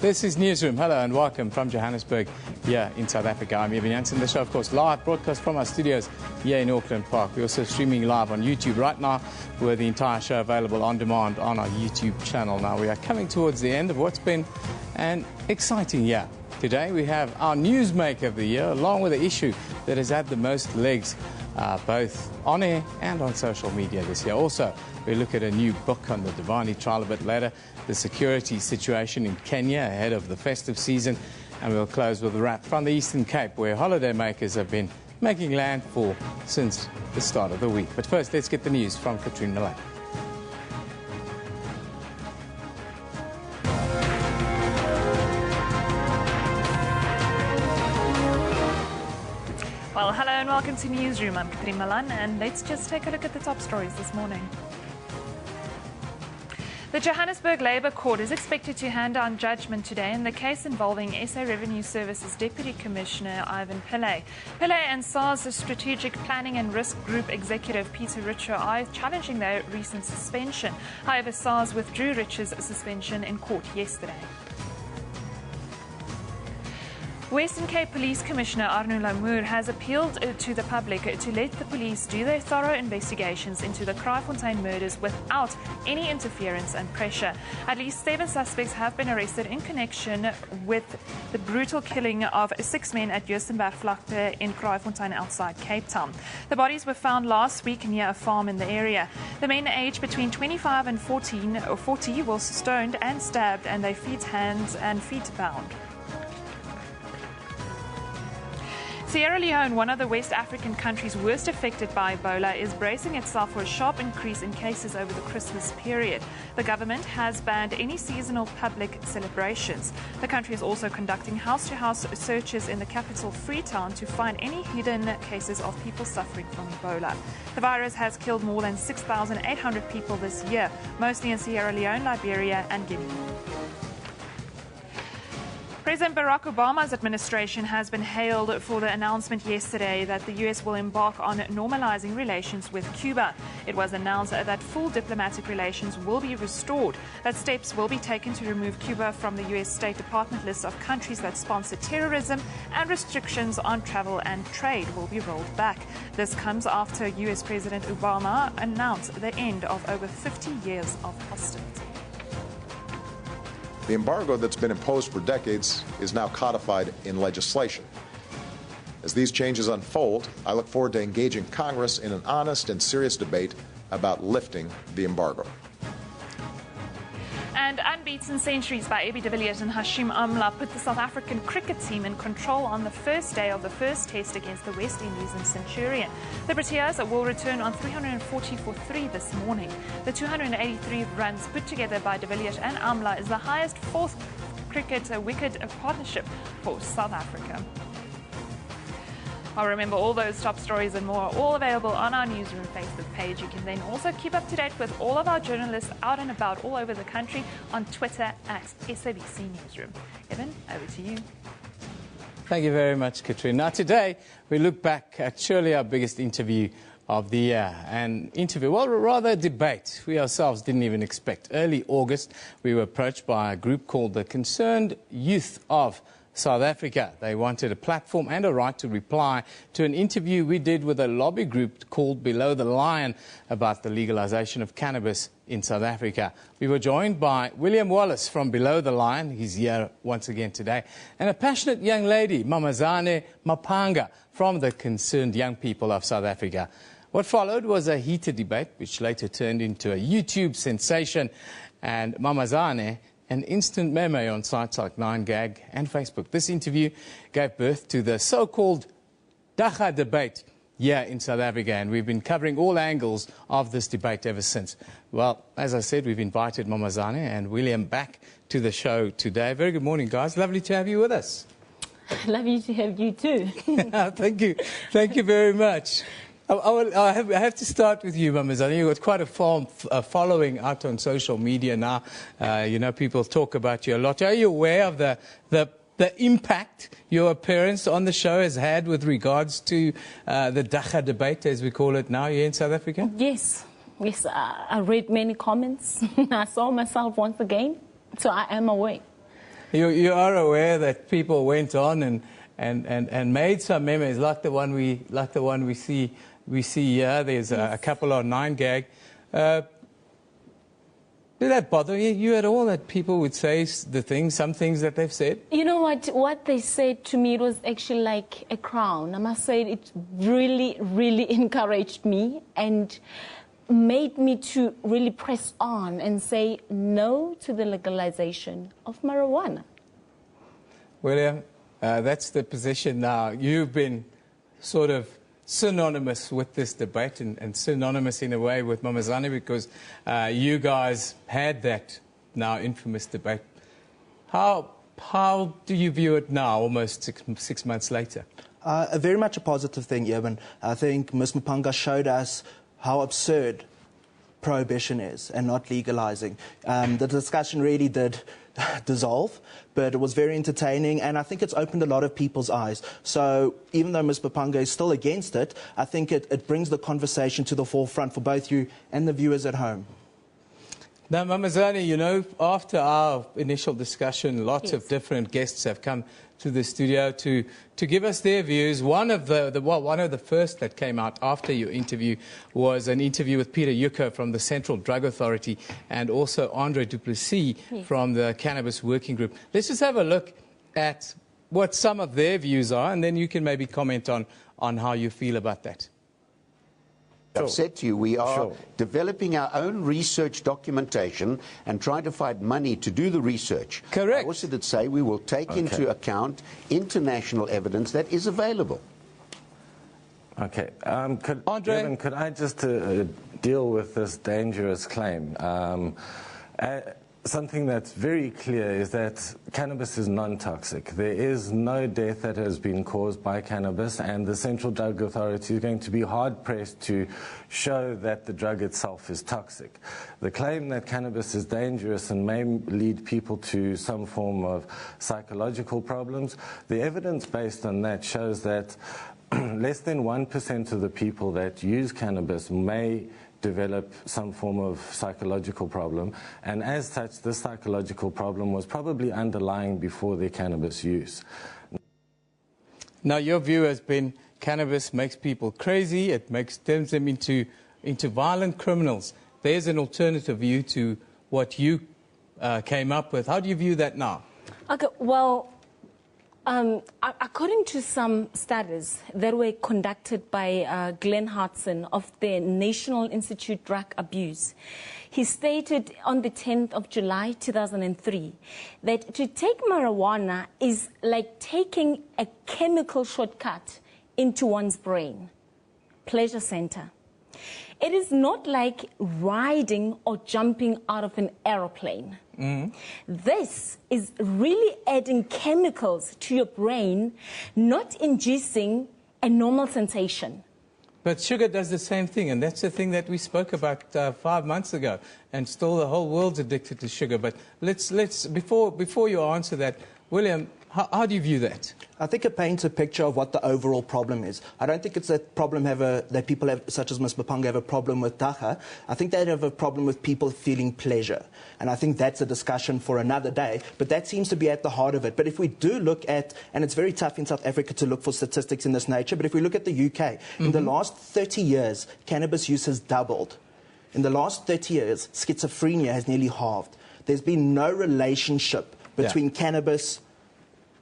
This is Newsroom. Hello and welcome from Johannesburg here in South Africa. I'm Evan Jansen. The show, of course, live broadcast from our studios here in Auckland Park. We're also streaming live on YouTube right now with the entire show available on demand on our YouTube channel. Now, we are coming towards the end of what's been an exciting year. Today, we have our Newsmaker of the Year, along with the issue that has had the most legs, both on air and on social media this year. Also, we look at a new book on the Divani trial a bit later, the security situation in Kenya ahead of the festive season, and we'll close with a wrap from the Eastern Cape, where holidaymakers have been making landfall since the start of the week. But first, let's get the news from Katrine Milan. Well, hello and welcome to Newsroom. I'm Katrine Milan, and let's just take a look at the top stories this morning. The Johannesburg Labour Court is expected to hand down judgment today in the case involving SA Revenue Services Deputy Commissioner Ivan Pillay. Pillay and SARS Strategic Planning and Risk Group Executive Peter Richer are challenging their recent suspension. However, SARS withdrew Richer's suspension in court yesterday. Western Cape Police Commissioner Arno Lamour has appealed to the public to let the police do their thorough investigations into the Kraaifontein murders without any interference and pressure. At least 7 suspects have been arrested in connection with the brutal killing of 6 men at Joostenbergvlakte in Kraaifontein outside Cape Town. The bodies were found last week near a farm in the area. The men aged between 25 and 40 were stoned and stabbed, and their hands and feet bound. Sierra Leone, one of the West African countries worst affected by Ebola, is bracing itself for a sharp increase in cases over the Christmas period. The government has banned any seasonal public celebrations. The country is also conducting house-to-house searches in the capital, Freetown, to find any hidden cases of people suffering from Ebola. The virus has killed more than 6,800 people this year, mostly in Sierra Leone, Liberia and Guinea. President Barack Obama's administration has been hailed for the announcement yesterday that the U.S. will embark on normalizing relations with Cuba. It was announced that full diplomatic relations will be restored, that steps will be taken to remove Cuba from the U.S. State Department list of countries that sponsor terrorism, and restrictions on travel and trade will be rolled back. This comes after U.S. President Obama announced the end of over 50 years of hostility. The embargo that's been imposed for decades is now codified in legislation. As these changes unfold, I look forward to engaging Congress in an honest and serious debate about lifting the embargo. And unbeaten centuries by AB de Villiers and Hashim Amla put the South African cricket team in control on the first day of the first test against the West Indies in Centurion. The Proteas will return on 340 for 3 this morning. The 283 runs put together by de Villiers and Amla is the highest fourth cricket wicket partnership for South Africa. I'll remember all those top stories and more are all available on our Newsroom Facebook page. You can then also keep up to date with all of our journalists out and about all over the country on Twitter at SABC Newsroom. Evan, over to you. Thank you very much, Katrine. Now, today, we look back at surely our biggest interview of the year. An interview, well, rather a debate we ourselves didn't even expect. Early August, we were approached by a group called the Concerned Youth of South Africa. They wanted a platform and a right to reply to an interview we did with a lobby group called Below the Line about the legalization of cannabis in South Africa. We were joined by William Wallace from Below the Line, he's here once again today, and a passionate young lady, Mamazane Mapanga, from the Concerned Young People of South Africa. What followed was a heated debate, which later turned into a YouTube sensation, and Mamazane an instant meme on sites like 9gag and Facebook. This interview gave birth to the so-called Dagga debate here in South Africa, and we've been covering all angles of this debate ever since. Well, as I said, we've invited Mamazane and William back to the show today. Very good morning, guys. Lovely to have you with us. Lovely to have you too. Thank you. Thank you very much. I have to start with you, Mamazane. You've got quite a following out on social media now. You know, people talk about you a lot. Are you aware of the impact your appearance on the show has had with regards to the Dagga debate, as we call it now, here in South Africa? Yes. Yes, I read many comments. I saw myself once again, so I am aware. You are aware that people went on and made some memories, like the one we see here. There's a couple on 9gag. Did that bother you at all, that people would say some things that they've said? You know what they said to me, it was actually like a crown. I must say it really, really encouraged me and made me to really press on and say no to the legalization of marijuana. William, that's the position now. You've been sort of synonymous with this debate and synonymous in a way with Mamazani, because you guys had that now infamous debate. How do you view it now, almost six months later? Very much a positive thing, Evan. I think Ms. Mapanga showed us how absurd prohibition is and not legalizing. The discussion really did dissolve, but it was very entertaining, and I think it's opened a lot of people's eyes. So even though Ms. Mapanga is still against it, I think it brings the conversation to the forefront for both you and the viewers at home. Now, Mamazani, you know, after our initial discussion, lots of different guests have come to the studio to give us their views. One of the first that came out after your interview was an interview with Peter Yucca from the Central Drug Authority and also Andre Duplessis from the Cannabis Working Group. Let's just have a look at what some of their views are, and then you can maybe comment on how you feel about that. I've said to you, we are developing our own research documentation and trying to find money to do the research. Correct. I also did say we will take into account international evidence that is available. Okay. Andre? Evan, could I just deal with this dangerous claim? Something that's very clear is that cannabis is non-toxic. There is no death that has been caused by cannabis, and the Central Drug Authority is going to be hard-pressed to show that the drug itself is toxic. The claim that cannabis is dangerous and may lead people to some form of psychological problems, the evidence based on that shows that less than 1% of the people that use cannabis may develop some form of psychological problem, and as such this psychological problem was probably underlying before their cannabis use. Now your view has been cannabis makes people crazy, it turns them into violent criminals. There's an alternative view to what you came up with. How do you view that now? Okay, well, according to some studies that were conducted by Glenn Hartson of the National Institute Drug Abuse, he stated on the 10th of July 2003 that to take marijuana is like taking a chemical shortcut into one's brain, pleasure center. It is not like riding or jumping out of an aeroplane. This is really adding chemicals to your brain, not inducing a normal sensation. But sugar does the same thing, and that's the thing that we spoke about 5 months ago, and still the whole world's addicted to sugar. But before you answer that, William, how do you view that? I think it paints a picture of what the overall problem is. I don't think it's that that people have, such as Ms. Mapanga, have a problem with dacha. I think they have a problem with people feeling pleasure. And I think that's a discussion for another day. But that seems to be at the heart of it. But if we do look at, and it's very tough in South Africa to look for statistics in this nature, but if we look at the UK, in the last 30 years, cannabis use has doubled. In the last 30 years, schizophrenia has nearly halved. There's been no relationship between cannabis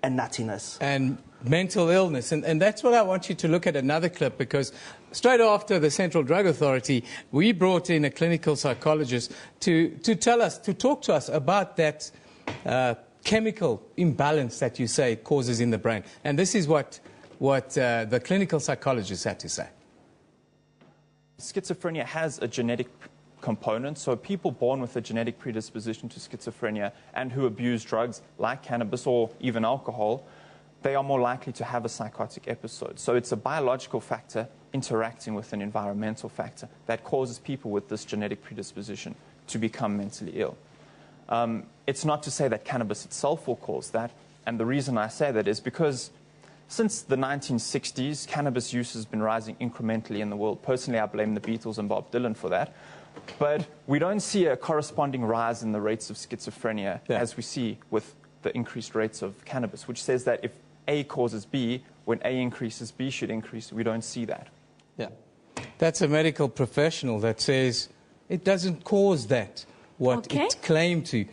and nuttiness. And mental illness. And that's what I want you to look at, another clip, because straight after the Central Drug Authority, we brought in a clinical psychologist to talk to us about that chemical imbalance that you say it causes in the brain. And this is what the clinical psychologist had to say. Schizophrenia has a genetic component, so people born with a genetic predisposition to schizophrenia and who abuse drugs like cannabis or even alcohol, they are more likely to have a psychotic episode. So it's a biological factor interacting with an environmental factor that causes people with this genetic predisposition to become mentally ill. It's not to say that cannabis itself will cause that, and the reason I say that is because since the 1960s, cannabis use has been rising incrementally in the world. Personally, I blame the Beatles and Bob Dylan for that. But we don't see a corresponding rise in the rates of schizophrenia as we see with the increased rates of cannabis, which says that if A causes B, when A increases, B should increase. We don't see that. Yeah. That's a medical professional that says it doesn't cause that, what it claimed to.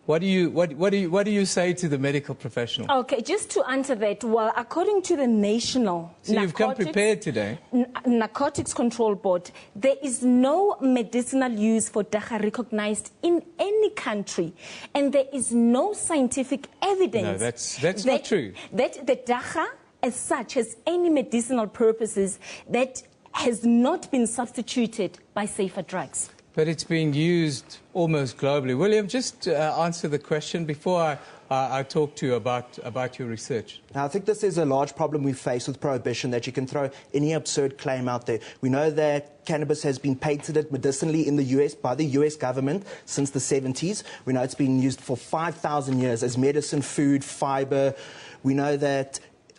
What do you say to the medical professional? Okay, just to answer that, well, according to the National You've come prepared today. Narcotics Control Board, there is no medicinal use for dagga recognized in any country, and there is no scientific evidence. No, that's not true. That the dagga, as such, has any medicinal purposes that has not been substituted by safer drugs. But it's being used almost globally. William, just answer the question before I talk to you about your research. Now, I think this is a large problem we face with prohibition, that you can throw any absurd claim out there. We know that cannabis has been patented medicinally in the US by the US government since the 70s. We know it's been used for 5,000 years as medicine, food, fiber. We know that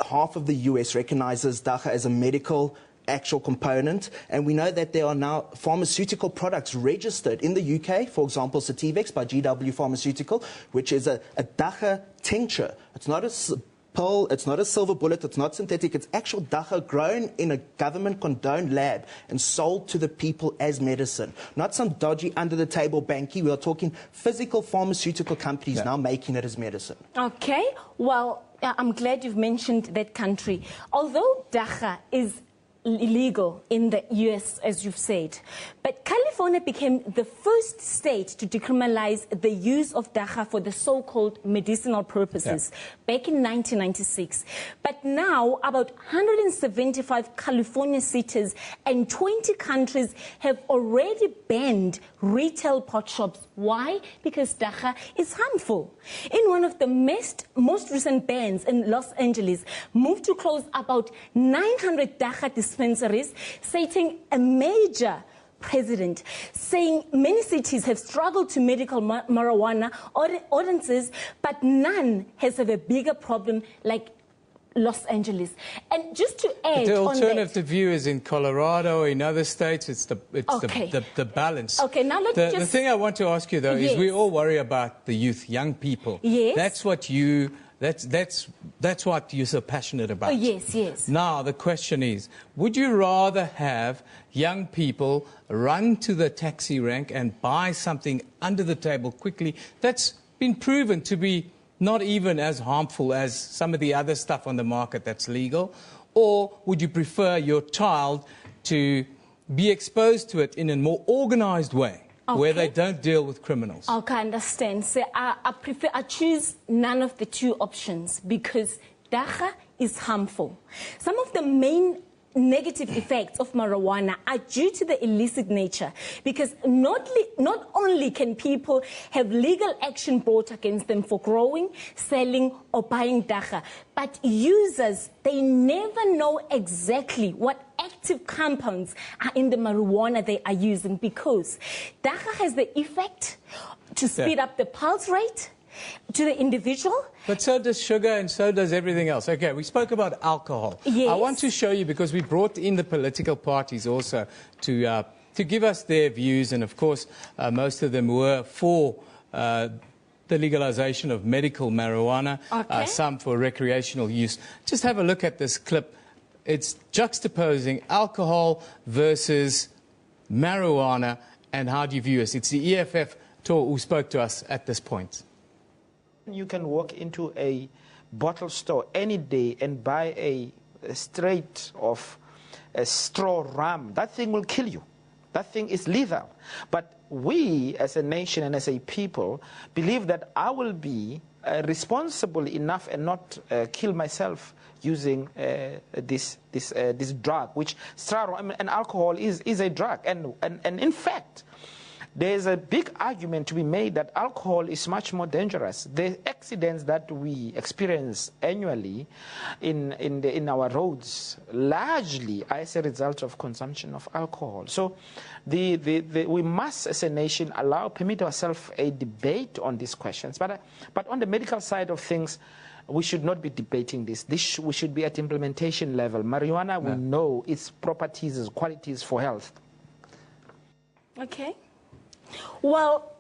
half of the US recognizes dagga as a medical actual component, and we know that there are now pharmaceutical products registered in the UK, for example, Sativex by GW Pharmaceutical, which is a dagga tincture. It's not a pill, it's not a silver bullet, it's not synthetic, it's actual dagga grown in a government-condoned lab and sold to the people as medicine. Not some dodgy under-the-table banky. We are talking physical pharmaceutical companies now making it as medicine. Okay, well, I'm glad you've mentioned that country. Although dagga is illegal in the US, as you've said, but California became the first state to decriminalize the use of dagga for the so-called medicinal purposes back in 1996. But now about 175 California cities and 20 countries have already banned retail pot shops. Why? Because dagga is harmful. In one of the most recent bans in Los Angeles, moved to close about 900 dagga dispensaries, citing a major president, saying many cities have struggled to medical marijuana ordinances, but none has a bigger problem like Los Angeles. And just to add, the alternative view is in Colorado or in other states. It's the balance. Okay, now let's just... The thing I want to ask you though is we all worry about the youth, young people. Yes. That's what you're so passionate about. Oh, yes, yes. Now the question is, would you rather have young people run to the taxi rank and buy something under the table quickly that's been proven to be not even as harmful as some of the other stuff on the market that's legal? Or would you prefer your child to be exposed to it in a more organized way, where they don't deal with criminals? Okay, I understand. So I choose none of the two options because dagga is harmful. Some of the main negative effects of marijuana are due to the illicit nature, because not only can people have legal action brought against them for growing, selling or buying dagga, but users, they never know exactly what active compounds are in the marijuana they are using, because dagga has the effect to speed up the pulse rate to the individual. But so does sugar and so does everything else. Okay, we spoke about alcohol. Yes. I want to show you, because we brought in the political parties also to give us their views, and of course most of them were for the legalization of medical marijuana, some for recreational use. Just have a look at this clip. It's juxtaposing alcohol versus marijuana, and how do you view us? It's the EFF who spoke to us at this point. You can walk into a bottle store any day and buy a straight of a straw rum. That thing will kill you. That thing is lethal. But we, as a nation and as a people, believe that I will be responsible enough and not kill myself using this drug, which straw rum and alcohol is a drug. And in fact, there's a big argument to be made that alcohol is much more dangerous. The accidents that we experience annually in our roads largely are as a result of consumption of alcohol. So we must, as a nation, permit ourselves a debate on these questions. But on the medical side of things, we should not be debating this. We should be at implementation level. Marijuana, we know its properties, its qualities for health. Okay. Well,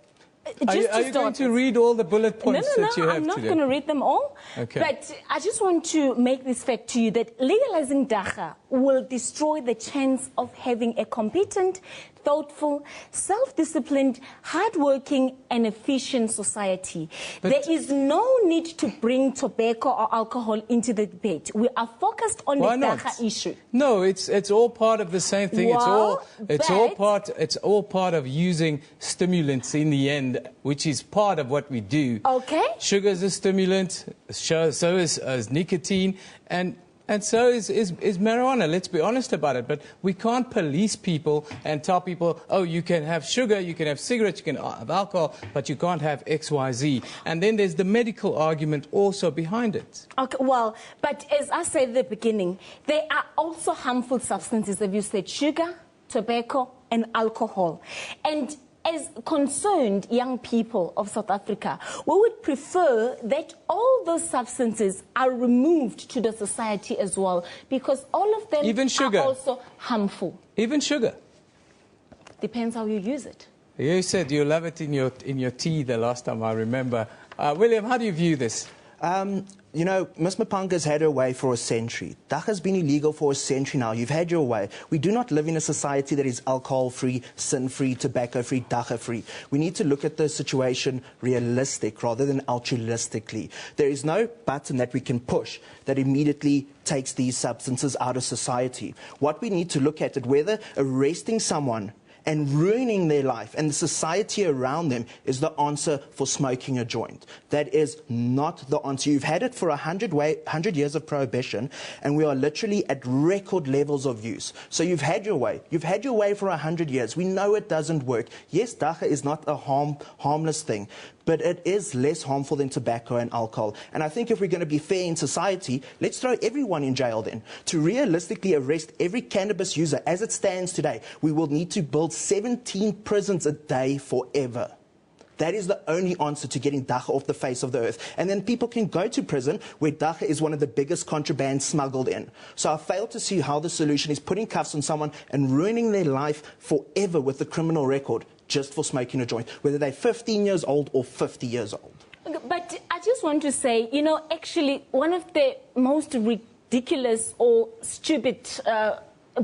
Are you going to read all the bullet points that you have today? I'm not going to read them all. Okay. But I just want to make this fact to you that legalizing dacha will destroy the chance of having a competent, thoughtful, self-disciplined, hardworking and efficient society. But there is no need to bring tobacco or alcohol into the debate. We are focused on the dacha issue. No, it's all part of the same thing. Well, it's all part of using stimulants in the end, which is part of what we do. Okay. Sugar is a stimulant, so is nicotine, and so is marijuana. Let's be honest about it. But we can't police people and tell people, oh, you can have sugar, you can have cigarettes, you can have alcohol, but you can't have X, Y, Z. And then there's the medical argument also behind it. Okay, well, but as I said at the beginning, there are also harmful substances, as you said, sugar, tobacco, and alcohol. And as concerned young people of South Africa, we would prefer that all those substances are removed to the society as well, because all of them are also harmful. Even sugar? Depends how you use it. You said you love it in your tea the last time I remember. William, how do you view this? You know, Ms. Mapanga's had her way for a century. Dacha has been illegal for a century now. You've had your way. We do not live in a society that is alcohol-free, sin-free, tobacco-free, dacha-free. We need to look at the situation realistic rather than altruistically. There is no button that we can push that immediately takes these substances out of society. What we need to look at is whether arresting someone and ruining their life and the society around them is the answer for smoking a joint. That is not the answer. You've had it for 100 years of prohibition, and we are literally at record levels of use. So you've had your way. You've had your way for 100 years. We know it doesn't work. Yes, dacha is not a harmless thing, but it is less harmful than tobacco and alcohol. And I think if we're going to be fair in society, let's throw everyone in jail then. To realistically arrest every cannabis user as it stands today, we will need to build 17 prisons a day forever. That is the only answer to getting dacha off the face of the earth. And then people can go to prison where dacha is one of the biggest contraband smuggled in. So I fail to see how the solution is putting cuffs on someone and ruining their life forever with a criminal record just for smoking a joint, whether they're 15 years old or 50 years old. But I just want to say, you know, actually one of the most ridiculous or stupid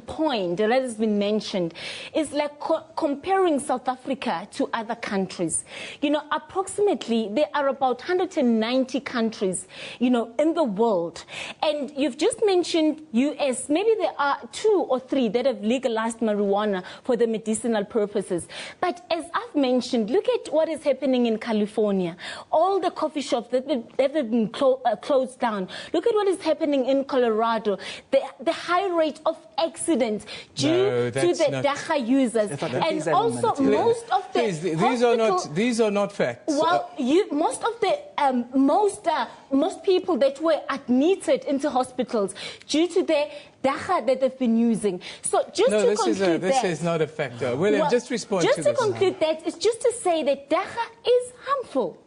point that has been mentioned is like comparing South Africa to other countries. You know, approximately there are about 190 countries, you know, in the world. And you've just mentioned US. Maybe there are 2 or 3 that have legalized marijuana for the medicinal purposes. But as I've mentioned, look at what is happening in California. All the coffee shops that have been closed down. Look at what is happening in Colorado. The high rate of accidents due to the dacha users, and also most of the these are not facts. Well, most of the most people that were admitted into hospitals due to the dacha that they've been using. So just to conclude this is not a fact. William, just respond to this. Just to conclude that, it's just to say that dacha is harmful.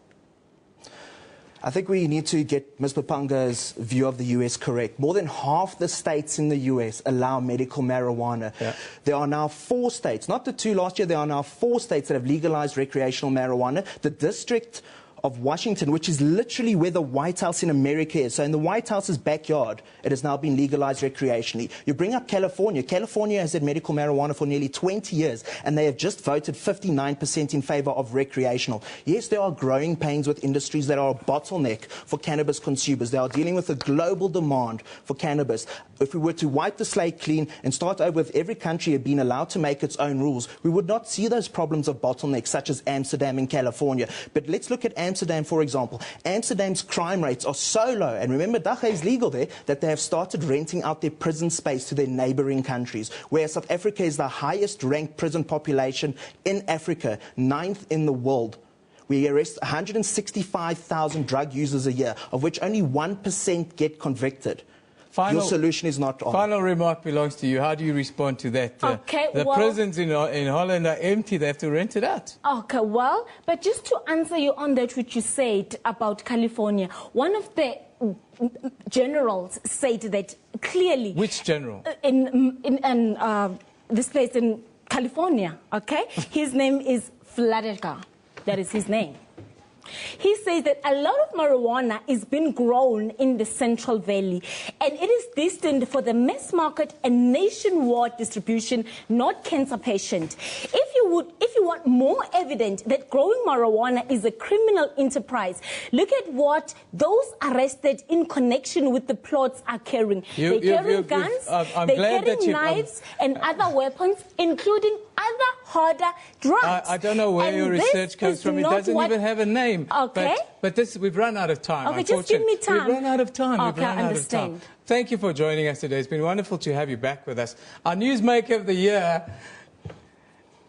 I think we need to get Ms. Mapanga's view of the US correct. More than half the states in the US allow medical marijuana. Yeah. There are now 4 states, not the 2 last year, there are now 4 states that have legalized recreational marijuana. The District of Washington, which is literally where the White House in America is. So in the White House's backyard, it has now been legalized recreationally. You bring up California. California has had medical marijuana for nearly 20 years, and they have just voted 59% in favor of recreational. Yes, there are growing pains with industries that are a bottleneck for cannabis consumers. They are dealing with a global demand for cannabis. If we were to wipe the slate clean and start over with every country being allowed to make its own rules, we would not see those problems of bottlenecks such as Amsterdam and California. But let's look at Amsterdam, for example. Amsterdam's crime rates are so low, and remember, dacha is legal there, that they have started renting out their prison space to their neighboring countries, whereas South Africa is the highest-ranked prison population in Africa, 9th in the world. We arrest 165,000 drug users a year, of which only 1% get convicted. Your solution is not on. Final remark belongs to you. How do you respond to that? The prisons in Holland are empty. They have to rent it out. Okay, well, but just to answer you on that which you said about California, one of the generals said that clearly. Which general? In this place in California, okay? His name is Vladega. That is his name. He says that a lot of marijuana is being grown in the Central Valley, and it is destined for the mass market and nationwide distribution, not cancer patient. If you want more evidence that growing marijuana is a criminal enterprise, look at what those arrested in connection with the plots are carrying. They're carrying guns, they're carrying knives and other weapons, including other harder drugs. I don't know where your research comes from. It doesn't even have a name. Okay. But this, we've run out of time. Okay, just give me time. We've run out of time. Okay, I understand. Thank you for joining us today. It's been wonderful to have you back with us. Our Newsmaker of the Year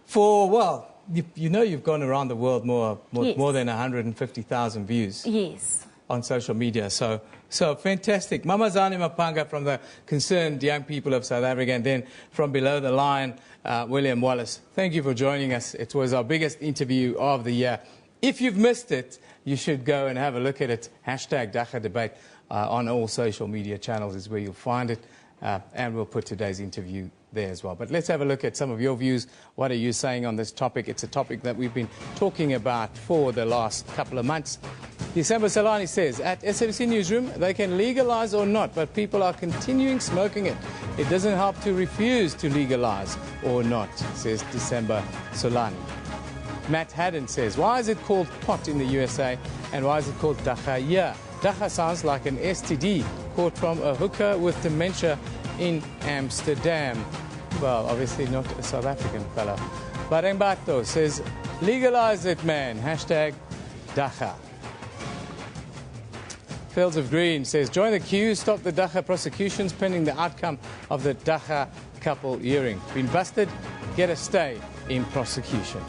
for, well, you know you've gone around the world more than 150,000 views. Yes. On social media. So fantastic. Mamazani Mapanga from the Concerned Young People of South Africa, and then from Below the Line, William Wallace. Thank you for joining us. It was our biggest interview of the year. If you've missed it, you should go and have a look at it. Hashtag Dagga Debate on all social media channels is where you'll find it. And we'll put today's interview there as well. But let's have a look at some of your views. What are you saying on this topic? It's a topic that we've been talking about for the last couple of months. December Salani says, at SABC Newsroom, they can legalize or not, but people are continuing smoking it. It doesn't help to refuse to legalize or not, says December Solani. Matt Haddon says, why is it called pot in the USA and why is it called Dagga? Yeah, Dagga sounds like an STD caught from a hooker with dementia in Amsterdam. Well, obviously not a South African fellow. Barembato says, legalize it, man. Hashtag Dagga. Fields of Green says, join the queue, stop the Dagga prosecutions pending the outcome of the Dagga couple hearing. Been busted, get a stay in prosecution.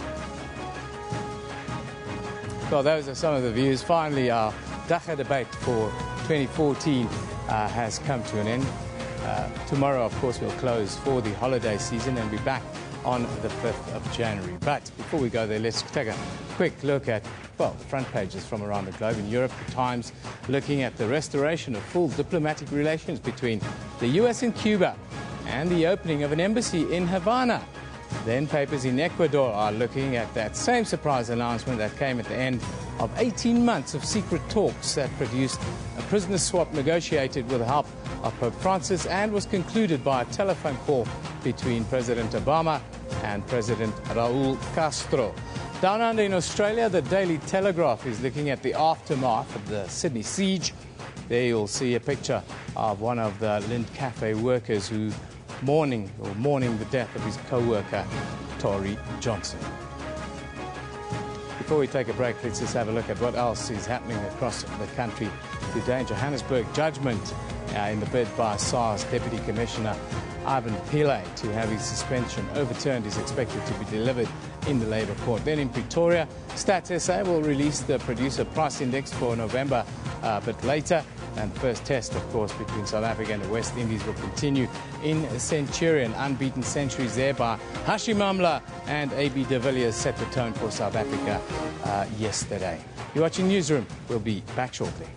Well, those are some of the views. Finally, our Dagga debate for 2014 has come to an end. Tomorrow, of course, we'll close for the holiday season and be back on the 5th of January. But before we go there, let's take a quick look at, well, front pages from around the globe. In Europe, the Times looking at the restoration of full diplomatic relations between the US and Cuba and the opening of an embassy in Havana. Then papers in Ecuador are looking at that same surprise announcement that came at the end of 18 months of secret talks that produced a prisoner swap negotiated with the help of Pope Francis and was concluded by a telephone call between President Obama and President Raul Castro. Down under in Australia, the Daily Telegraph is looking at the aftermath of the Sydney siege. There you'll see a picture of one of the Lind Cafe workers who mourning the death of his co-worker, Tory Johnson. Before we take a break, let's just have a look at what else is happening across the country today. In Johannesburg, judgment in the bid by SARS Deputy Commissioner Ivan Pillay to have his suspension overturned is expected to be delivered in the Labour Court. Then in Pretoria, Stats SA will release the producer price index for November a bit later. And the first test, of course, between South Africa and the West Indies will continue in Centurion. Unbeaten centuries there by Hashim Amla and AB de Villiers set the tone for South Africa yesterday. You're watching Newsroom. We'll be back shortly.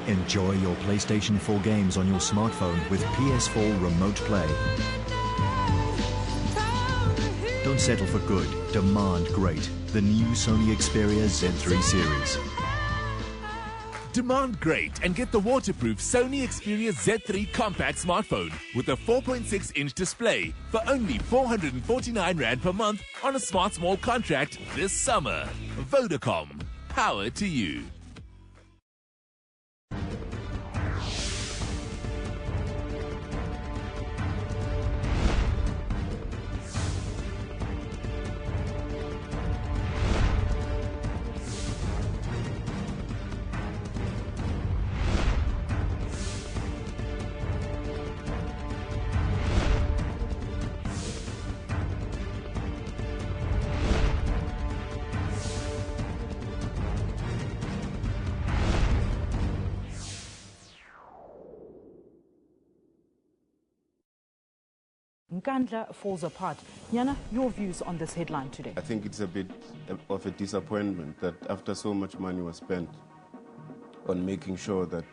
Enjoy your PlayStation 4 games on your smartphone with PS4 Remote Play. Don't settle for good, demand great. The new Sony Xperia Z3 series. Demand great and get the waterproof Sony Xperia Z3 compact smartphone with a 4.6-inch display for only 449 Rand per month on a Smart Small contract this summer. Vodacom. Power to you. Nkandla falls apart. Nyana, your views on this headline today? I think it's a bit of a disappointment that after so much money was spent on making sure that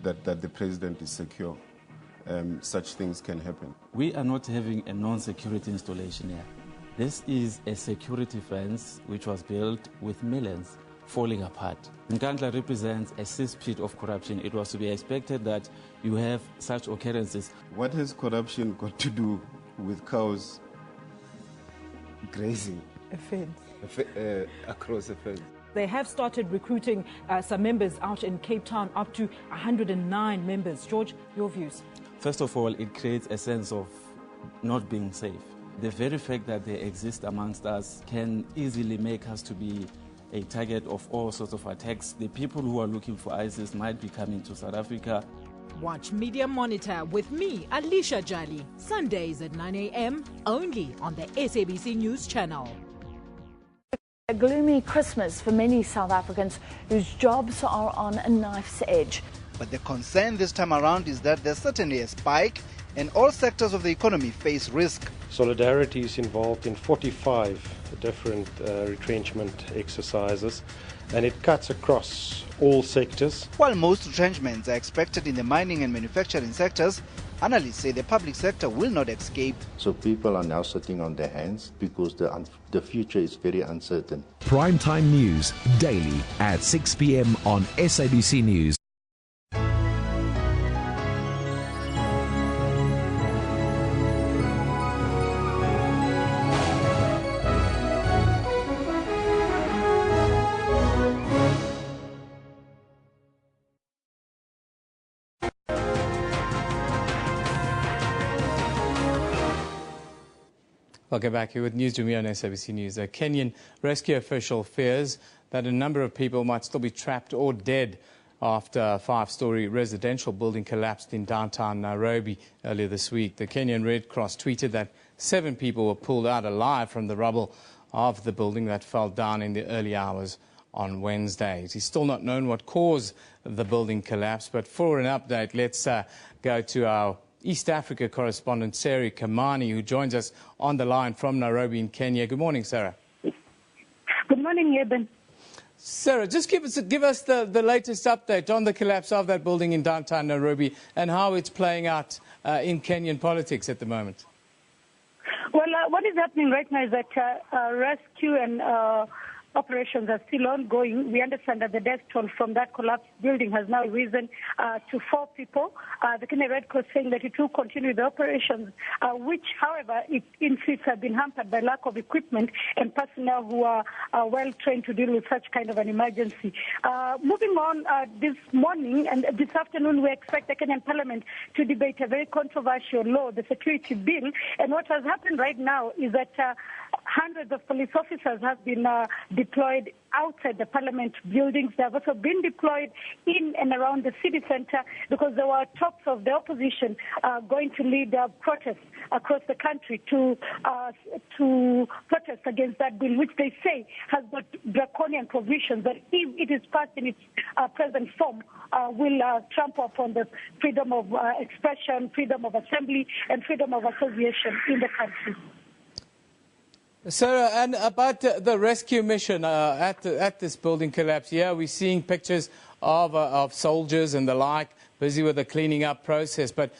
that the president is secure, such things can happen. We are not having a non-security installation here. This is a security fence which was built with millions falling apart. Nkandla represents a cesspit of corruption. It was to be expected that you have such occurrences. What has corruption got to do with cows grazing? A fence. Across a fence. They have started recruiting some members out in Cape Town, up to 109 members. George, your views? First of all, it creates a sense of not being safe. The very fact that they exist amongst us can easily make us to be a target of all sorts of attacks. The people who are looking for ISIS might be coming to South Africa. Watch Media Monitor with me, Alicia Jali, Sundays at 9 a.m. only on the SABC News channel. A gloomy Christmas for many South Africans whose jobs are on a knife's edge. But the concern this time around is that there's certainly a spike and all sectors of the economy face risk. Solidarity is involved in 45 different retrenchment exercises, and it cuts across all sectors. While most retrenchments are expected in the mining and manufacturing sectors, analysts say the public sector will not escape. So people are now sitting on their hands because the future is very uncertain. Primetime News, daily at 6 p.m. on SABC News. Welcome back here with Newsroom here on SABC News. A Kenyan rescue official fears that a number of people might still be trapped or dead after a 5-story residential building collapsed in downtown Nairobi earlier this week. The Kenyan Red Cross tweeted that 7 people were pulled out alive from the rubble of the building that fell down in the early hours on Wednesday. It is still not known what caused the building collapse, but for an update, let's go to our East Africa correspondent, Sarah Kamani, who joins us on the line from Nairobi in Kenya. Good morning, Sarah. Good morning, Eben. Sarah, just give us the latest update on the collapse of that building in downtown Nairobi and how it's playing out in Kenyan politics at the moment. Well, what is happening right now is that rescue and operations are still ongoing. We understand that the death toll from that collapsed building has now risen to 4 people. The Kenya Red Cross saying that it will continue the operations, which, however, it insists have been hampered by lack of equipment and personnel who are well trained to deal with such kind of an emergency. Moving on, this morning and this afternoon, we expect the Kenyan Parliament to debate a very controversial law, the security bill. And what has happened right now is that hundreds of police officers have been deployed outside the parliament buildings. They have also been deployed in and around the city center because there were talks of the opposition going to lead protests across the country to protest against that bill, which they say has got draconian provisions that if it is passed in its present form will trample upon the freedom of expression, freedom of assembly, and freedom of association in the country. Sarah, and about the rescue mission at this building collapse, yeah, we're seeing pictures of soldiers and the like busy with the cleaning up process. But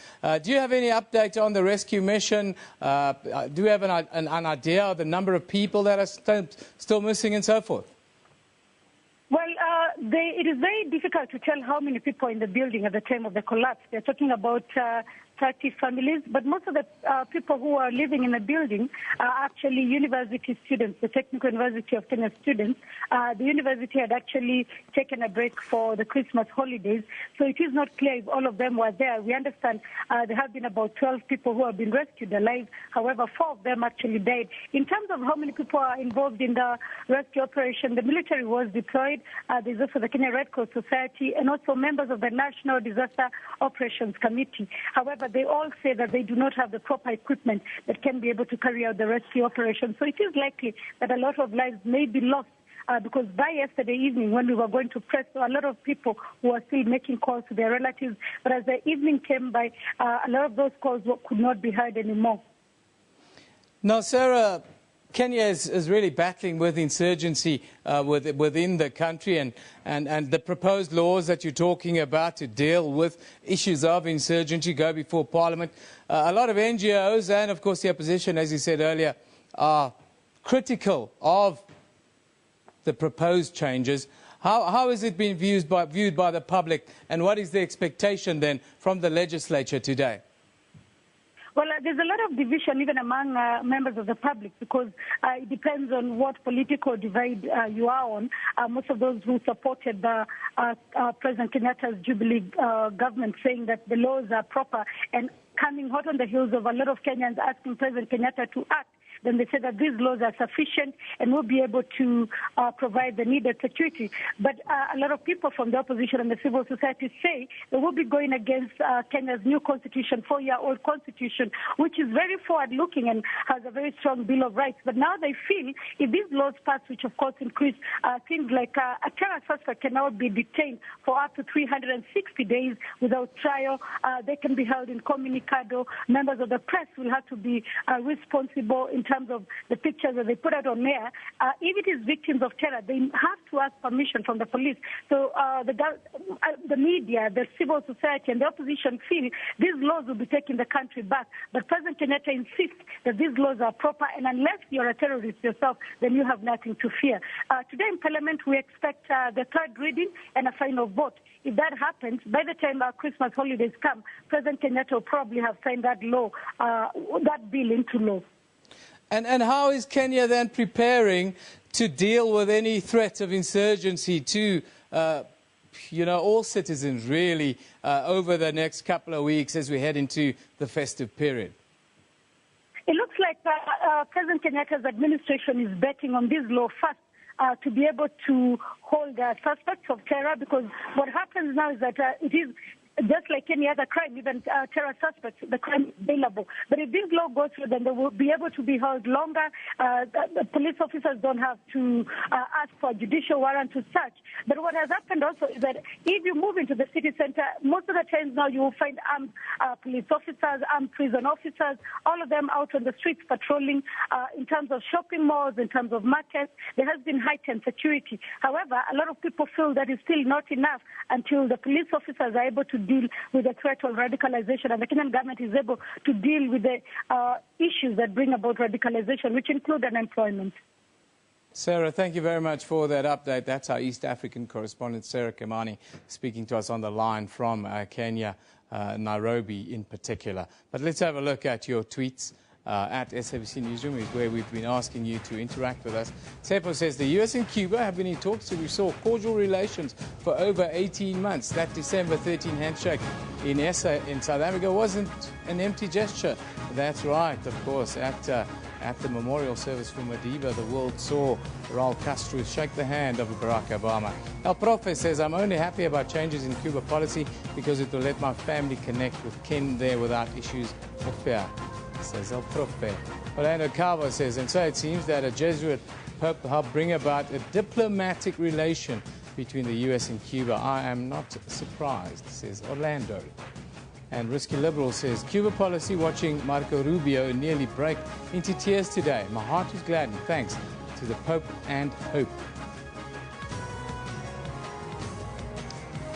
do you have any update on the rescue mission? Do you have an idea of the number of people that are still missing and so forth? Well, it is very difficult to tell how many people in the building at the time of the collapse. They're talking about 30 families, but most of the people who are living in the building are actually university students, the Technical University of Kenya students. The university had actually taken a break for the Christmas holidays, so it is not clear if all of them were there. We understand there have been about 12 people who have been rescued alive. However, 4 of them actually died. In terms of how many people are involved in the rescue operation, the military was deployed. There's also the Kenya Red Cross Society and also members of the National Disaster Operations Committee. However, they all say that they do not have the proper equipment that can be able to carry out the rescue operation. So it is likely that a lot of lives may be lost because by yesterday evening when we were going to press, there were a lot of people who were still making calls to their relatives. But as the evening came by, a lot of those calls could not be heard anymore. Now, Sarah, Kenya is really battling with insurgency within the country, and the proposed laws that you're talking about to deal with issues of insurgency go before Parliament. A lot of NGOs and, of course, the opposition, as you said earlier, are critical of the proposed changes. How has it been viewed by the public, and what is the expectation then from the legislature today? Well, there's a lot of division even among members of the public because it depends on what political divide you are on. Most of those who supported the President Kenyatta's Jubilee government saying that the laws are proper and coming hot on the heels of a lot of Kenyans asking President Kenyatta to act. Then they said that these laws are sufficient and will be able to provide the needed security. But a lot of people from the opposition and the civil society say they will be going against Kenya's new constitution, 4-year-old constitution, which is very forward-looking and has a very strong Bill of Rights. But now they feel if these laws pass, which of course increase things like a terror suspect can now be detained for up to 360 days without trial. They can be held incommunicado. Members of the press will have to be responsible in terms of the pictures that they put out on air. If it is victims of terror, they have to ask permission from the police. So the media, the civil society, and the opposition feel these laws will be taking the country back. But President Kenyatta insists that these laws are proper, and unless you're a terrorist yourself, then you have nothing to fear. Today in Parliament, we expect the third reading and a final vote. If that happens, by the time our Christmas holidays come, President Kenyatta will probably have signed that law, that bill into law. And how is Kenya then preparing to deal with any threat of insurgency to, all citizens really over the next couple of weeks as we head into the festive period? It looks like President Kenyatta's administration is betting on this law first to be able to hold suspects of terror, because what happens now is that it is just like any other crime, even terror suspects, the crime is available. But if this law goes through, then they will be able to be held longer. The police officers don't have to ask for a judicial warrant to search. But what has happened also is that if you move into the city center, most of the times now you will find armed police officers, armed prison officers, all of them out on the streets patrolling. In terms of shopping malls, in terms of markets, there has been heightened security. However, a lot of people feel that is still not enough until the police officers are able to deal with the threat of radicalization, and the Kenyan government is able to deal with the issues that bring about radicalization, which include unemployment. Sarah, thank you very much for that update. That's our East African correspondent, Sarah Kimani, speaking to us on the line from Kenya, Nairobi in particular. But let's have a look at your tweets. At SABC Newsroom is where we've been asking you to interact with us. Sepo says the US and Cuba have been in talks to restore cordial relations for over 18 months. That December 13 handshake in South Africa wasn't an empty gesture. That's right, of course. At the memorial service for Madiba, the world saw Raul Castro shake the hand of Barack Obama. El Profe says, I'm only happy about changes in Cuba policy because it will let my family connect with kin there without issues or fear. Says El Profe. Orlando Calvo says, and so it seems that a Jesuit pope helped bring about a diplomatic relation between the US and Cuba. I am not surprised, says Orlando. And Risky Liberal says, Cuba policy watching Marco Rubio nearly break into tears today. My heart is gladdened thanks to the Pope and Hope.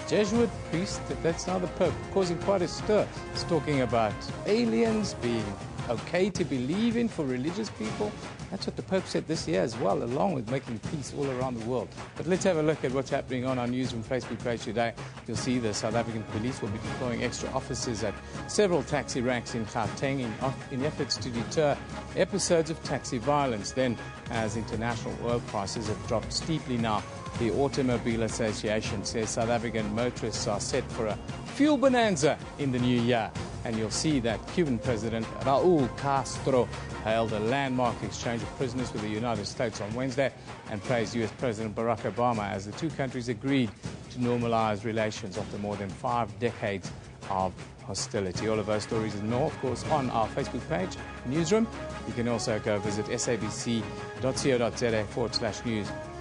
Jesuit priest, that's now the Pope, causing quite a stir. It's talking about aliens being okay to believe in for religious people. That's what the Pope said this year as well, along with making peace all around the world. But let's have a look at what's happening on our Newsroom Facebook page today. You'll see the South African police will be deploying extra officers at several taxi ranks in Gauteng in efforts to deter episodes of taxi violence. Then, as international oil prices have dropped steeply now, the Automobile Association says South African motorists are set for a fuel bonanza in the new year. and you'll see that Cuban President Raul Castro held a landmark exchange of prisoners with the United States on Wednesday and praised U.S. President Barack Obama as the two countries agreed to normalize relations after more than 5 decades of hostility. All of those stories and more, of course, on our Facebook page, Newsroom. You can also go visit sabc.co.za/news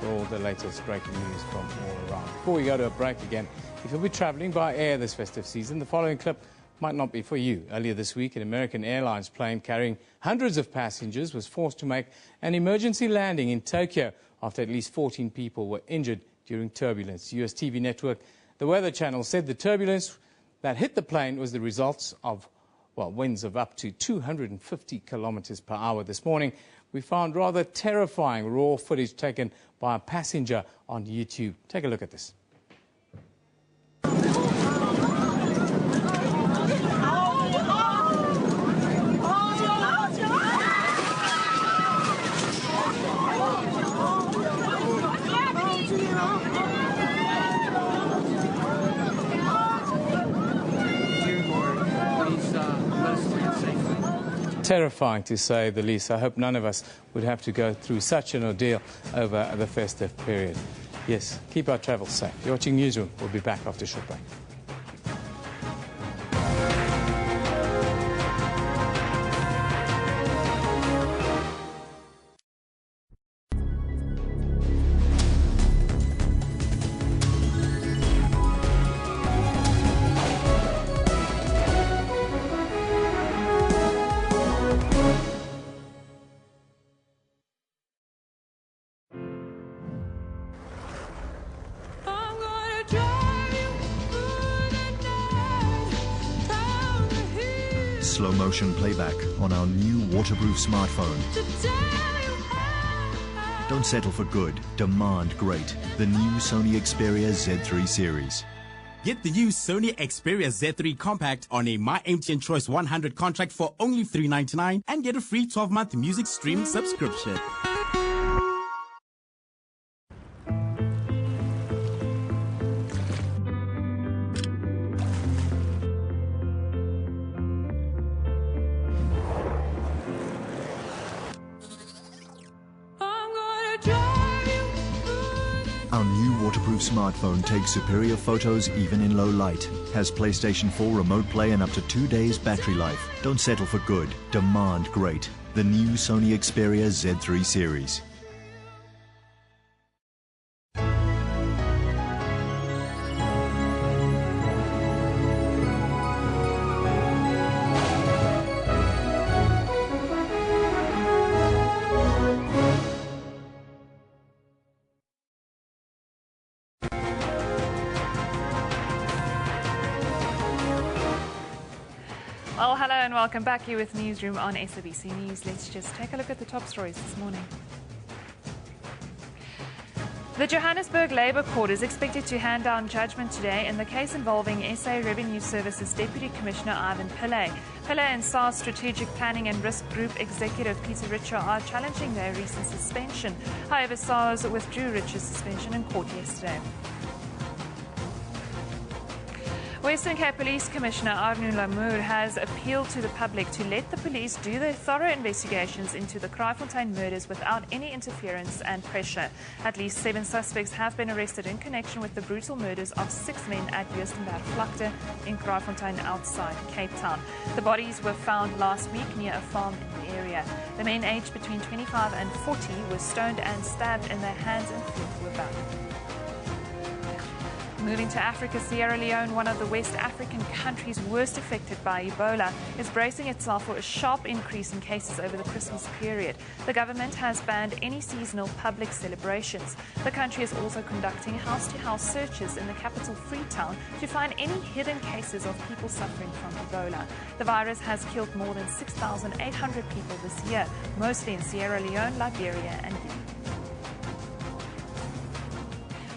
for all the latest breaking news from all around. Before we go to a break again, if you'll be traveling by air this festive season, the following clip might not be for you. Earlier this week, an American Airlines plane carrying hundreds of passengers was forced to make an emergency landing in Tokyo after at least 14 people were injured during turbulence. US TV network The Weather Channel said the turbulence that hit the plane was the result of, well, winds of up to 250 kilometers per hour. This morning, we found rather terrifying raw footage taken by a passenger on YouTube. Take a look at this. Terrifying, to say the least. I hope none of us would have to go through such an ordeal over the festive period. Yes, keep our travels safe. You're watching Newsroom. We'll be back after a short break. Slow motion playback on our new waterproof smartphone. Don't settle for good, demand great. The new Sony Xperia Z3 series. Get the new Sony Xperia Z3 Compact on a My MTN Choice 100 contract for only $399 and get a free 12-month music streaming subscription. Our new waterproof smartphone takes superior photos even in low light. Has PlayStation 4 remote play and up to 2 days battery life. Don't settle for good, demand great. The new Sony Xperia Z3 series. Well, hello and welcome back here with Newsroom on SABC News. Let's just take a look at the top stories this morning. The Johannesburg Labour Court is expected to hand down judgment today in the case involving SA Revenue Services Deputy Commissioner Ivan Pillay. Pillay and SARS Strategic Planning and Risk Group Executive Peter Richer are challenging their recent suspension. However, SARS withdrew Richer's suspension in court yesterday. Western Cape Police Commissioner Arno Lamour has appealed to the public to let the police do their thorough investigations into the Kraaifontein murders without any interference and pressure. At least 7 suspects have been arrested in connection with the brutal murders of 6 men at Joostenberg Vlakte in Kraaifontein outside Cape Town. The bodies were found last week near a farm in the area. The men aged between 25 and 40 were stoned and stabbed in their hands and feet were bound. Moving to Africa, Sierra Leone, one of the West African countries worst affected by Ebola, is bracing itself for a sharp increase in cases over the Christmas period. The government has banned any seasonal public celebrations. The country is also conducting house-to-house searches in the capital Freetown to find any hidden cases of people suffering from Ebola. The virus has killed more than 6,800 people this year, mostly in Sierra Leone, Liberia and Guinea.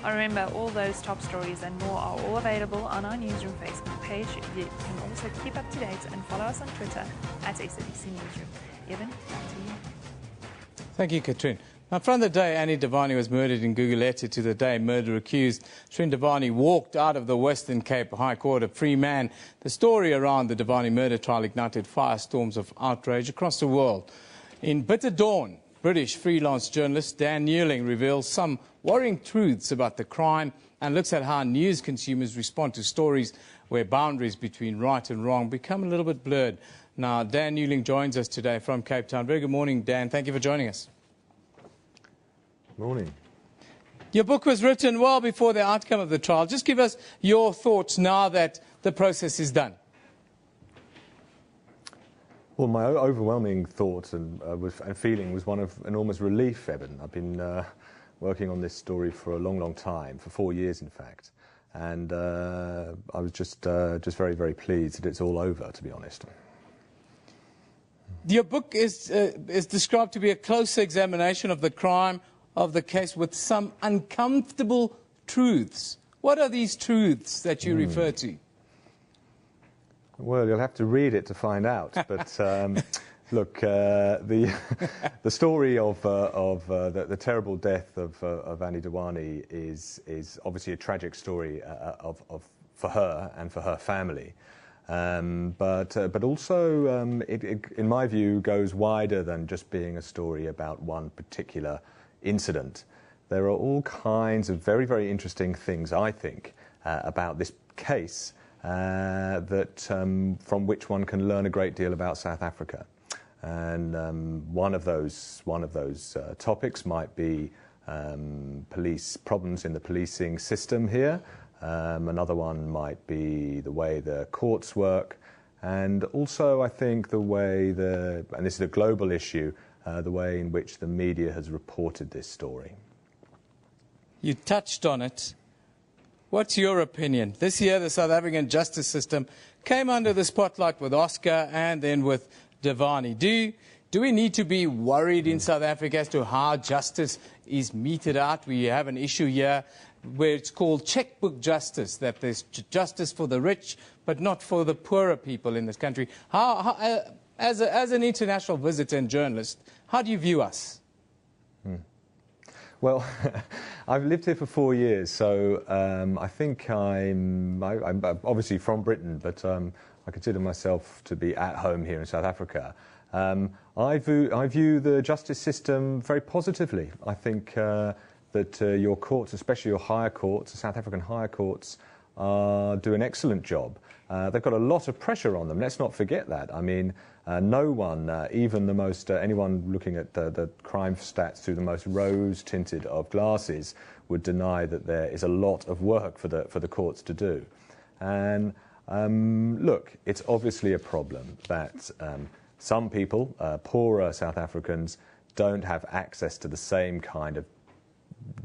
Remember, all those top stories and more are all available on our Newsroom Facebook page. You can also keep up to date and follow us on Twitter at SABC Newsroom. Evan, back to you. Thank you, Katrin. Now, from the day Annie Devani was murdered in Gugulethu to the day murder-accused Srin Devani walked out of the Western Cape High Court a free man, the story around the Devani murder trial ignited firestorms of outrage across the world. In Bitter Dawn, British freelance journalist Dan Newling reveals some worrying truths about the crime and looks at how news consumers respond to stories where boundaries between right and wrong become a little bit blurred. Now, Dan Newling joins us today from Cape Town. Very good morning, Dan. Thank you for joining us. Morning. Your book was written well before the outcome of the trial. Just give us your thoughts now that the process is done. Well, my overwhelming thought and feeling was one of enormous relief, Eben. I've been working on this story for a long, long time, for 4 years, in fact. And I was just very, very pleased that it's all over, to be honest. Your book is described to be a closer examination of the crime of the case with some uncomfortable truths. What are these truths that you refer to? Well, you'll have to read it to find out. But look, the story of the terrible death of Annie Devani is obviously a tragic story for her and for her family. But also, it, in my view, goes wider than just being a story about one particular incident. There are all kinds of very, very interesting things, I think, about this case from which one can learn a great deal about South Africa. And one of those topics might be police problems in the policing system here. Another one might be the way the courts work, and also I think the way and this is a global issue, the way in which the media has reported this story. You touched on it. What's your opinion? This year, the South African justice system came under the spotlight with Oscar and then with Devani. Do we need to be worried in South Africa as to how justice is meted out? We have an issue here where it's called checkbook justice, that there's justice for the rich, but not for the poorer people in this country. As an international visitor and journalist, how do you view us? Well, I've lived here for 4 years, so I think I'm obviously from Britain, but I consider myself to be at home here in South Africa. I view the justice system very positively. I think that your courts, especially your higher courts, the South African higher courts, do an excellent job. They've got a lot of pressure on them. Let's not forget that. I mean, no one, even the most anyone looking at the crime stats through the most rose-tinted of glasses, would deny that there is a lot of work for the courts to do. And look, it's obviously a problem that some people, poorer South Africans, don't have access to the same kind of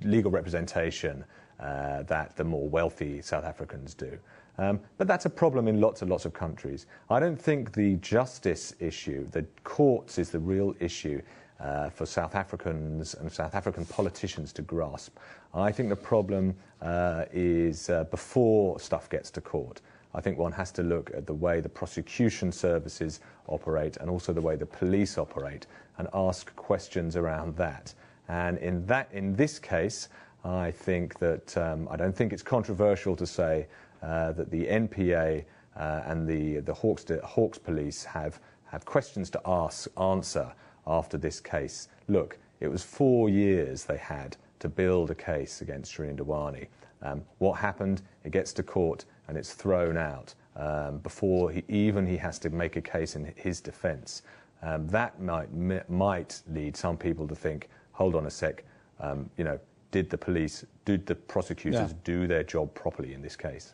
legal representation that the more wealthy South Africans do. But that's a problem in lots and lots of countries. I don't think the justice issue, the courts, is the real issue for South Africans and South African politicians to grasp. I think the problem is before stuff gets to court. I think one has to look at the way the prosecution services operate and also the way the police operate and ask questions around that. And in this case, I think that I don't think it's controversial to say that the NPA and the Hawks police have questions to answer after this case. Look, it was 4 years they had to build a case against Srin Devani. What happened? It gets to court and it's thrown out before he has to make a case in his defence. That might lead some people to think, hold on a sec, did the prosecutors do their job properly in this case?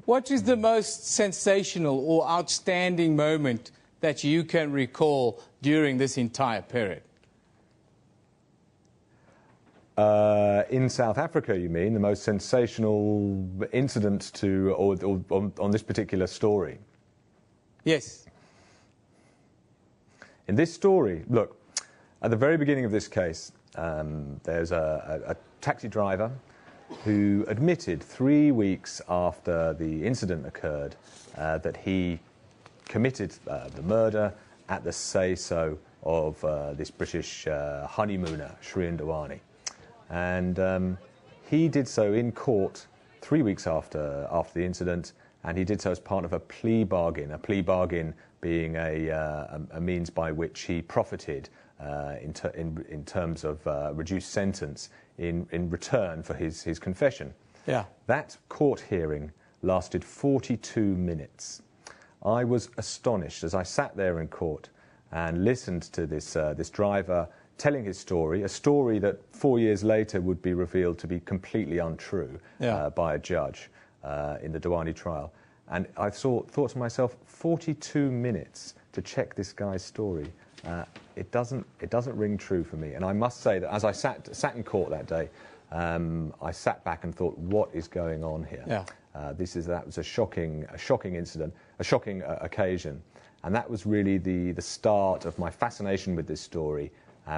What is the most sensational or outstanding moment that you can recall during this entire period? In South Africa, you mean, the most sensational incident on this particular story? Yes. In this story, look, at the very beginning of this case, there's a taxi driver who admitted 3 weeks after the incident occurred that he committed the murder at the say-so of this British honeymooner, Shreen Dhawani. And he did so in court 3 weeks after the incident, and he did so as part of a plea bargain being a means by which he profited in terms of reduced sentence in return for his confession. Yeah. That court hearing lasted 42 minutes. I was astonished as I sat there in court and listened to this driver telling his story, a story that 4 years later would be revealed to be completely untrue by a judge in the Dhawani trial. And I thought to myself, 42 minutes to check this guy's story. It doesn't ring true for me. And I must say that as I sat in court that day, I sat back and thought, what is going on here? Yeah. That was a shocking incident, a shocking occasion. And that was really the start of my fascination with this story.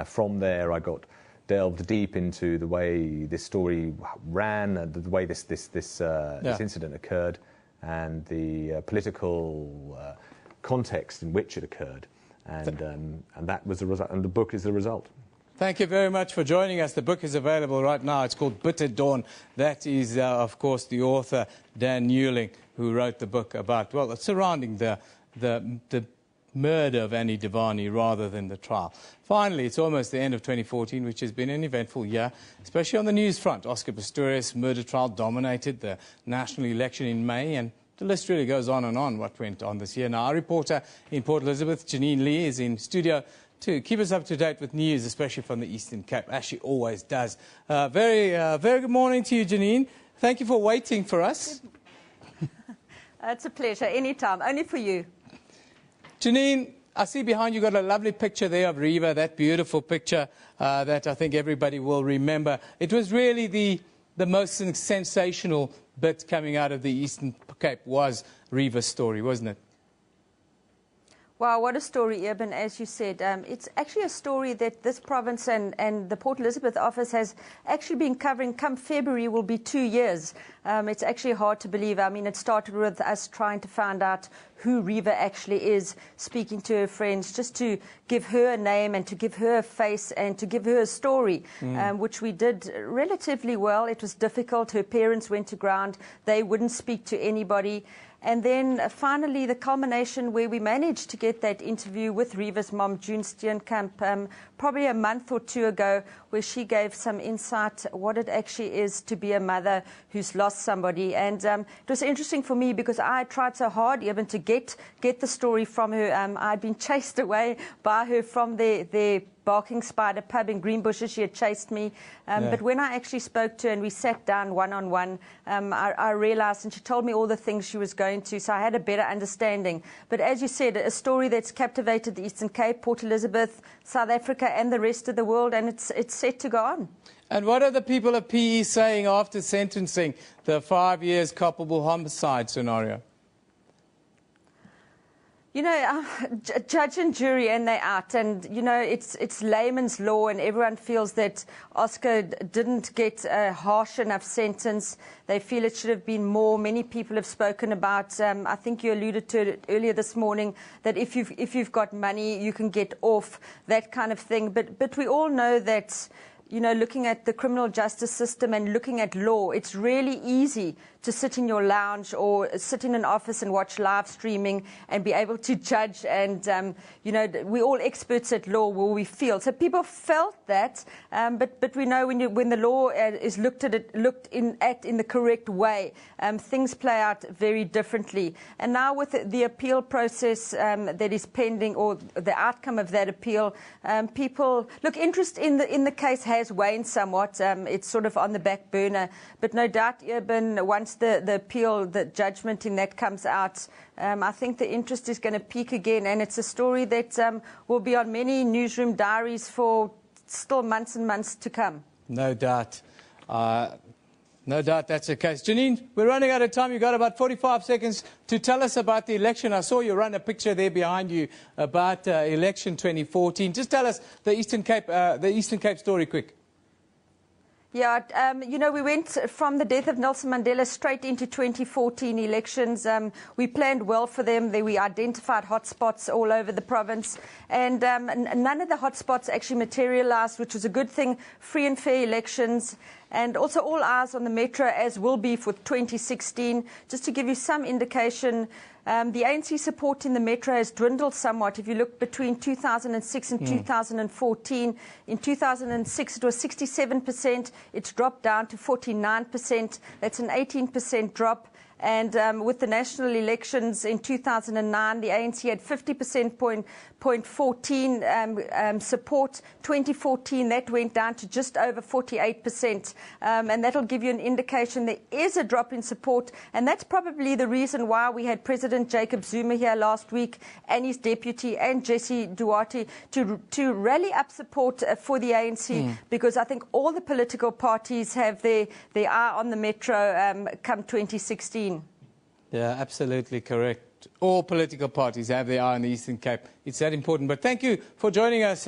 From there, I got delved deep into the way this story ran, and the way this incident occurred, and the political context in which it occurred, and that was the result. And the book is the result. Thank you very much for joining us. The book is available right now. It's called Bitter Dawn. That is, of course, the author Dan Newling, who wrote the book about surrounding the murder of Annie Dhawani rather than the trial. Finally, it's almost the end of 2014, which has been an eventful year, especially on the news front. Oscar Pistorius' murder trial dominated the national election in May, and the list really goes on and on what went on this year. Now, our reporter in Port Elizabeth, Janine Lee, is in studio to keep us up to date with news, especially from the Eastern Cape, as she always does. Very good morning to you, Janine. Thank you for waiting for us. It's a pleasure. Anytime. Only for you. Janine, I see behind you got a lovely picture there of Riva, that beautiful picture that I think everybody will remember. It was really the most sensational bit coming out of the Eastern Cape was Riva's story, wasn't it? Wow, what a story, Eben, as you said. It's actually a story that this province and the Port Elizabeth office has actually been covering. Come February will be 2 years. It's actually hard to believe. I mean, it started with us trying to find out who Riva actually is, speaking to her friends, just to give her a name and to give her a face and to give her a story, which we did relatively well. It was difficult. Her parents went to ground. They wouldn't speak to anybody. And then finally, the culmination where we managed to get that interview with Riva's mom, June Steenkamp, probably a month or two ago, where she gave some insight what it actually is to be a mother who's lost somebody. And it was interesting for me because I tried so hard even to get the story from her. I'd been chased away by her from their Barking Spider pub in Greenbushes. She had chased me. But when I actually spoke to her and we sat down one-on-one, I realized, and she told me all the things she was going to, so I had a better understanding. But as you said, a story that's captivated the Eastern Cape, Port Elizabeth, South Africa and the rest of the world, and it's set to go on. And what are the people of PE saying after sentencing the 5 years culpable homicide scenario? You know, judge and jury, and they're out. And, you know, it's layman's law, and everyone feels that Oscar didn't get a harsh enough sentence. They feel it should have been more. Many people have spoken about, I think you alluded to it earlier this morning, that if you've got money, you can get off, that kind of thing. But we all know that, you know, looking at the criminal justice system and looking at law, it's really easy to sit in your lounge or sit in an office and watch live streaming and be able to judge. And, you know, we're all experts at law where we feel. So people felt that, but we know when the law is looked in the correct way, things play out very differently. And now with the appeal process that is pending, or the outcome of that appeal, people look, interest in the case has waned somewhat. It's sort of on the back burner, but no doubt, Urban, once the appeal, the judgment in that comes out, I think the interest is going to peak again, and it's a story that will be on many newsroom diaries for still months and months to come. No doubt. No doubt that's the case. Janine, we're running out of time. You've got about 45 seconds to tell us about the election. I saw you run a picture there behind you about election 2014. Just tell us the Eastern Cape story quick. Yeah, you know, we went from the death of Nelson Mandela straight into 2014 elections. We planned well for them. We identified hotspots all over the province, and none of the hotspots actually materialized, which was a good thing. Free and fair elections, and also all eyes on the Metro, as will be for 2016. Just to give you some indication, the ANC support in the Metro has dwindled somewhat. If you look between 2006 and 2014, in 2006 it was 67%. It's dropped down to 49%. That's an 18% drop. And with the national elections in 2009, the ANC had 50% support. 2014, that went down to just over 48%. And that'll give you an indication there is a drop in support. And that's probably the reason why we had President Jacob Zuma here last week and his deputy and Jesse Duarte to rally up support for the ANC, because I think all the political parties have their eye on the Metro come 2016. Yeah, absolutely correct. All political parties have their eye on the Eastern Cape. It's that important. But thank you for joining us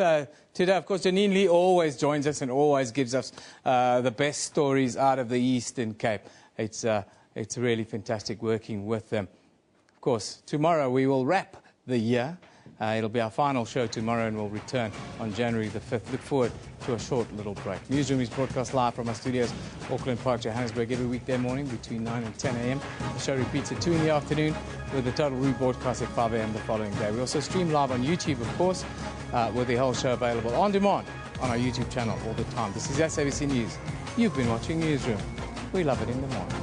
today. Of course, Janine Lee always joins us and always gives us the best stories out of the Eastern Cape. It's really fantastic working with them. Of course, tomorrow we will wrap the year. It'll be our final show tomorrow, and we'll return on January the 5th. Look forward to a short little break. Newsroom is broadcast live from our studios, Auckland Park, Johannesburg, every weekday morning between 9 and 10 a.m. The show repeats at 2 in the afternoon, with the total rebroadcast at 5 a.m. the following day. We also stream live on YouTube, of course, with the whole show available on demand on our YouTube channel all the time. This is SABC News. You've been watching Newsroom. We love it in the morning.